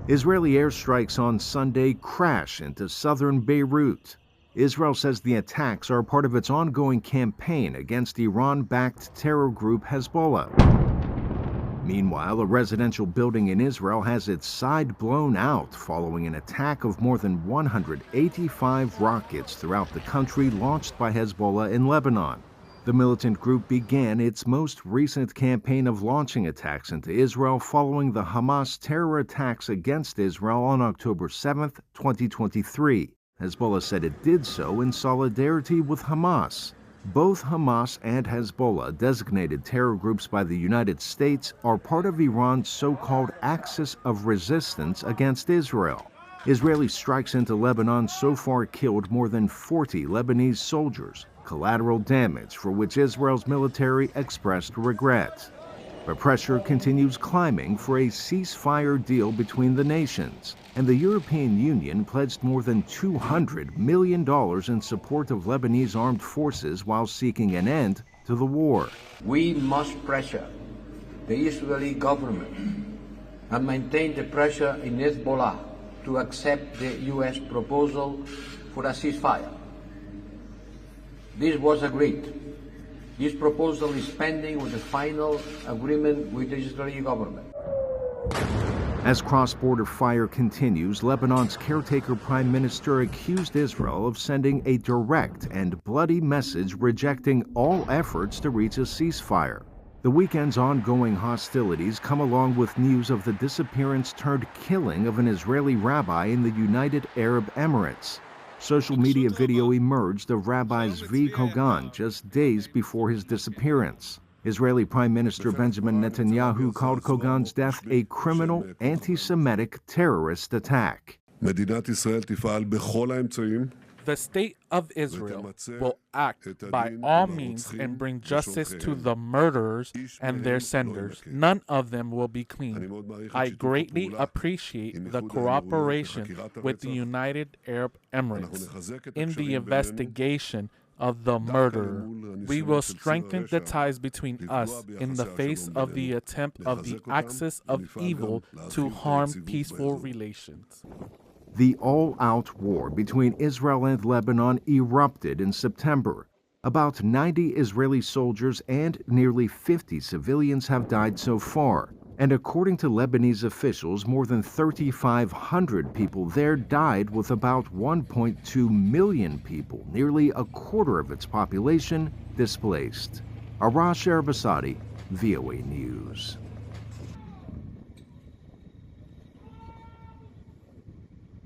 Israeli airstrikes on Sunday crash into southern Beirut. Israel says the attacks are part of its ongoing campaign against Iran-backed terror group Hezbollah. Meanwhile, a residential building in Israel has its side blown out following an attack of more than 185 rockets throughout the country launched by Hezbollah in Lebanon. The militant group began its most recent campaign of launching attacks into Israel following the Hamas terror attacks against Israel on October 7, 2023. Hezbollah said it did so in solidarity with Hamas. Both Hamas and Hezbollah, designated terror groups by the United States, are part of Iran's so-called axis of resistance against Israel. Israeli strikes into Lebanon so far killed more than 40 Lebanese soldiers, collateral damage for which Israel's military expressed regret. But pressure continues climbing for a ceasefire deal between the nations, and the European Union pledged more than $200 million in support of Lebanese armed forces while seeking an end to the war. We must pressure the Israeli government and maintain the pressure in Hezbollah to accept the U.S. proposal for a ceasefire. This was agreed. This proposal is pending with the final agreement with the Israeli government. As cross-border fire continues, Lebanon's caretaker prime minister accused Israel of sending a direct and bloody message rejecting all efforts to reach a ceasefire. The weekend's ongoing hostilities come along with news of the disappearance-turned-killing of an Israeli rabbi in the United Arab Emirates. Social media video emerged of Rabbi Zvi Kogan just days before his disappearance. Israeli Prime Minister Benjamin Netanyahu called Kogan's death a criminal, anti-Semitic terrorist attack. The state of Israel will act by all means and bring justice to the murderers and their senders. None of them will be clean. I greatly appreciate the cooperation with the United Arab Emirates in the investigation of the murderer. We will strengthen the ties between us in the face of the attempt of the axis of evil to harm peaceful relations. The all-out war between Israel and Lebanon erupted in September. About 90 Israeli soldiers and nearly 50 civilians have died so far. And according to Lebanese officials, more than 3,500 people there died, with about 1.2 million people, nearly a quarter of its population, displaced. Arash, Arabasadi, VOA News.